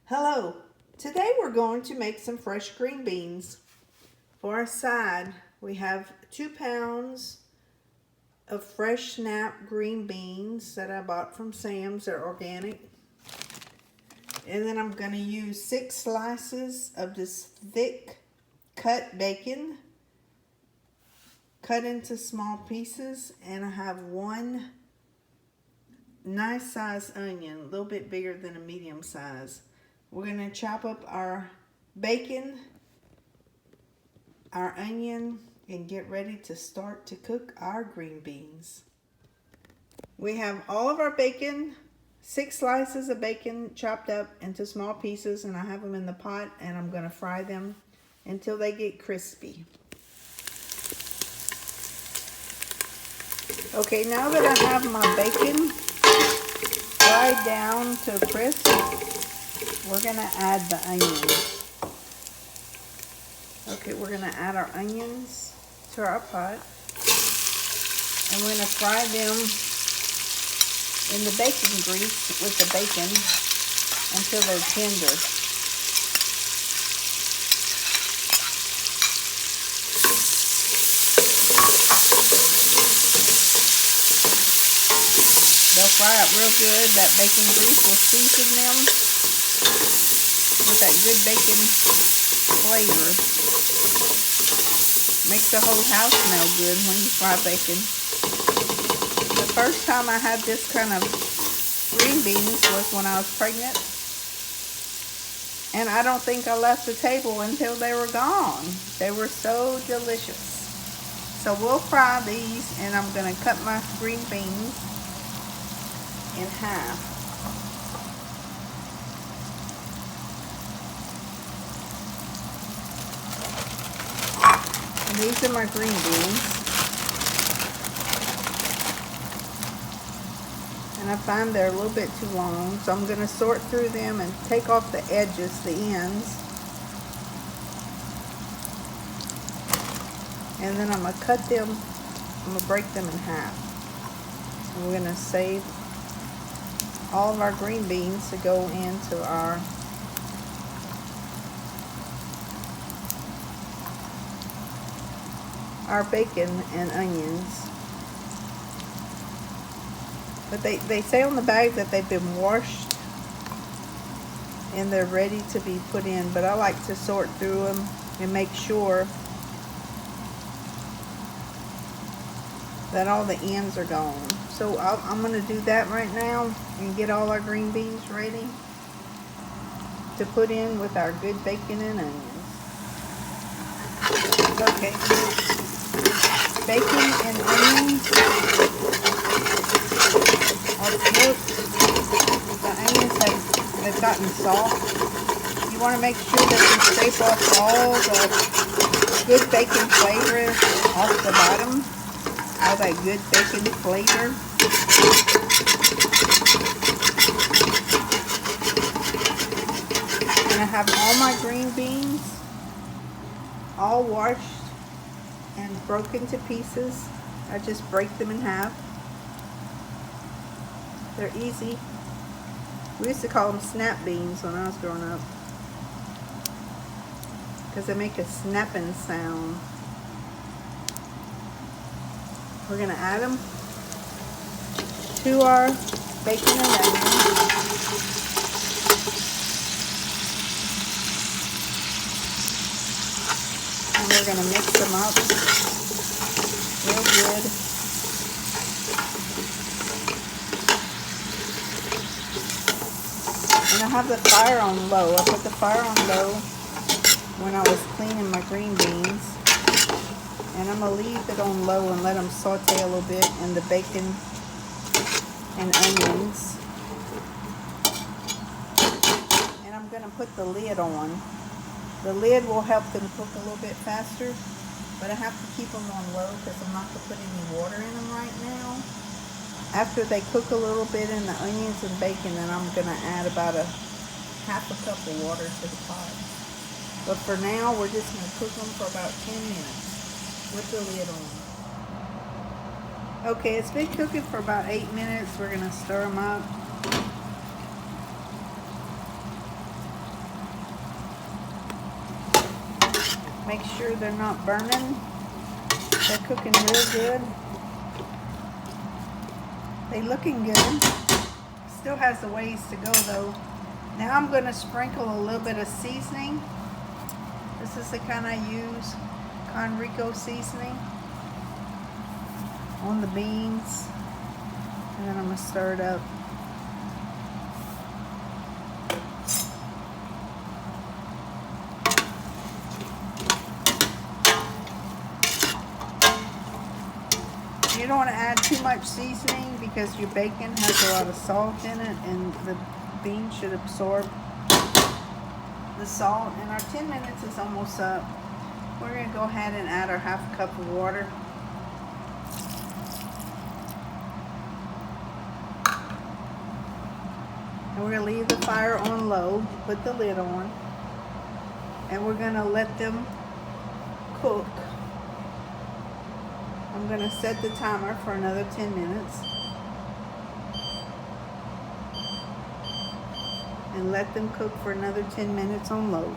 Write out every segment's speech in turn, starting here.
Hello, today we're going to make some fresh green beans. For our side, we have 2 pounds of fresh snap green beans that I bought from Sam's. They're organic. And then I'm going to use 6 slices of this thick cut bacon, cut into small pieces, and I have 1 nice sized onion, a little bit bigger than a medium size. We're going to chop up our bacon, our onion, and get ready to start to cook our green beans. We have all of our bacon, 6 slices of bacon chopped up into small pieces, and I have them in the pot, and I'm going to fry them until they get crispy. Okay, now that I have my bacon fried down to a crisp, we're going to add the onions. Okay, we're going to add our onions to our pot. And we're going to fry them in the bacon grease with the bacon until they're tender. They'll fry up real good. That bacon grease will season them with that good bacon flavor. Makes the whole house smell good when you fry bacon. The first time I had this kind of green beans was when I was pregnant. And I don't think I left the table until they were gone. They were so delicious. So we'll fry these, and I'm going to cut my green beans in half. And these are my green beans. And I find they're a little bit too long, so I'm going to sort through them and take off the edges, the ends. And then I'm going to cut them, I'm going to break them in half. And we're going to save all of our green beans to go into our bacon and onions. But they say on the bag that they've been washed and they're ready to be put in, but I like to sort through them and make sure that all the ends are gone. So I'm going to do that right now and get all our green beans ready to put in with our good bacon and onions. Okay, bacon and onions are cooked. The onions have gotten soft. You want to make sure that you scrape off all the good bacon flavor off the bottom. All that good bacon flavor. And I have all my green beans all washed and broken to pieces. I just break them in half. They're easy. We used to call them snap beans when I was growing up, because they make a snapping sound. We're going to add them to our bacon and onions. And we're going to mix them up real good. And I have the fire on low. I put the fire on low when I was cleaning my green beans. And I'm going to leave it on low and let them saute a little bit in the bacon and onions. And I'm going to put the lid on. The lid will help them cook a little bit faster, but I have to keep them on low because I'm not going to put any water in them right now. After they cook a little bit in the onions and bacon, then I'm going to add about a half a cup of water to the pot. But for now, we're just going to cook them for about 10 minutes. With the lid on. Okay, it's been cooking for about 8 minutes. We're going to stir them up. Make sure they're not burning. They're cooking real good. They looking good. Still has a ways to go though. Now I'm going to sprinkle a little bit of seasoning. This is the kind I use, Conrico seasoning, on the beans. And then I'm going to stir it up. You don't want to add too much seasoning because your bacon has a lot of salt in it and the beans should absorb the salt. And our 10 minutes is almost up. We're going to go ahead and add our ½ cup of water. And we're going to leave the fire on low, put the lid on, and we're going to let them cook. I'm going to set the timer for another 10 minutes and let them cook for another 10 minutes on low.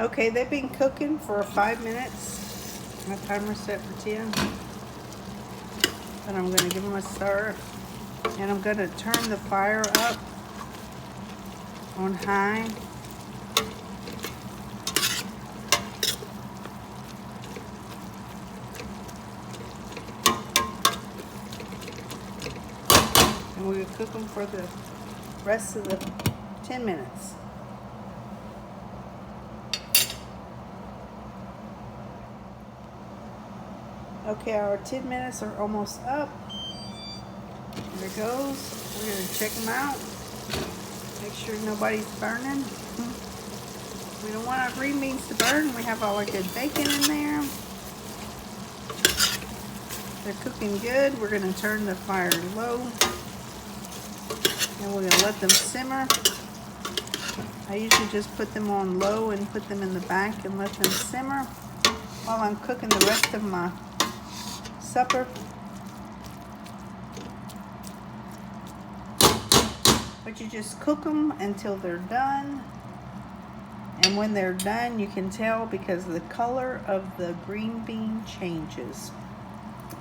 Okay, they've been cooking for 5 minutes. My timer's set for 10. And I'm going to give them a stir. And I'm going to turn the fire up on high. And we're going to cook them for the rest of the 10 minutes. Okay, our 10 minutes are almost up. There it goes. We're going to check them out. Make sure nobody's burning. We don't want our green beans to burn. We have all our good bacon in there. They're cooking good. We're going to turn the fire low. And we're going to let them simmer. I usually just put them on low and put them in the back and let them simmer while I'm cooking the rest of my supper. But you just cook them until they're done. And when they're done, you can tell because the color of the green bean changes.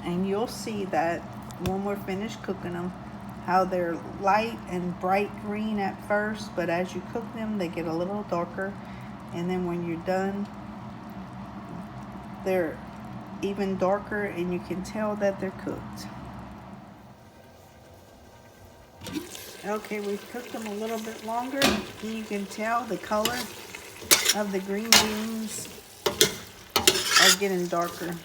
And you'll see that when we're finished cooking them, how they're light and bright green at first, but as you cook them, they get a little darker. And then when you're done, they're even darker and you can tell that they're cooked. Okay, we've cooked them a little bit longer and you can tell the color of the green beans are getting darker.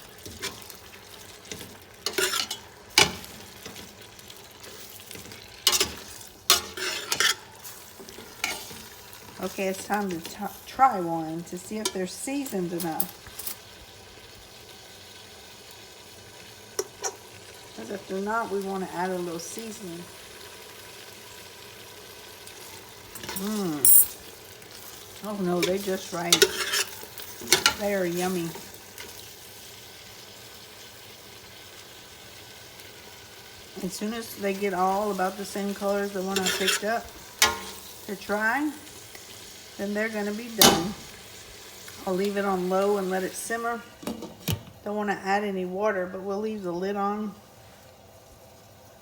Okay, it's time to try one to see if they're seasoned enough. Because if they're not, we want to add a little seasoning. Oh no, they're just right. They are yummy. As soon as they get all about the same color as the one I picked up to try, then they're going to be done. I'll leave it on low and let it simmer. Don't want to add any water, but we'll leave the lid on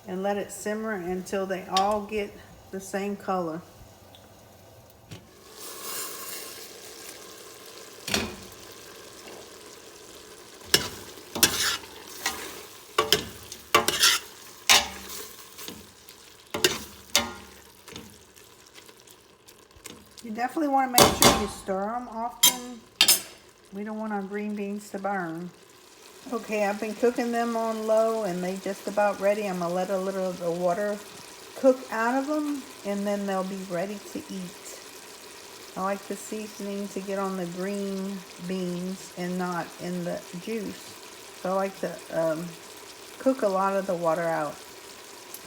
and let it simmer until they all get the same color. You definitely want to make sure you stir them often. We don't want our green beans to burn. Okay, I've been cooking them on low and they just about ready. I'm going to let a little of the water cook out of them and then they'll be ready to eat. I like the seasoning to get on the green beans and not in the juice. So I like to cook a lot of the water out.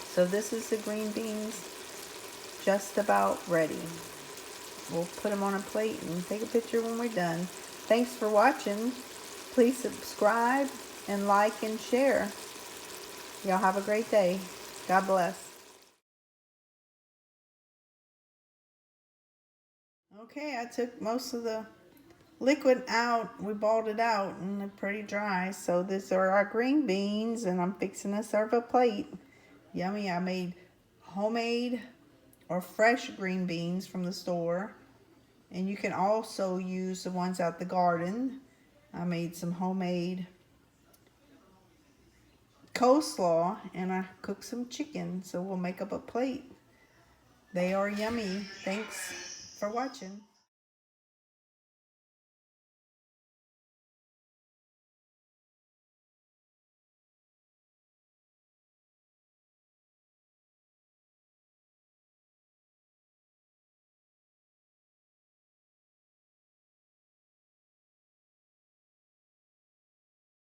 So this is the green beans just about ready. We'll put them on a plate and take a picture when we're done. Thanks for watching. Please subscribe and like and share. Y'all have a great day. God bless. Okay, I took most of the liquid out. We balled it out and they're pretty dry. So these are our green beans and I'm fixing to serve a plate. Yummy. I made homemade or fresh green beans from the store. And you can also use the ones out the garden. I made some homemade coleslaw and I cooked some chicken. So we'll make up a plate. They are yummy. Thanks for watching.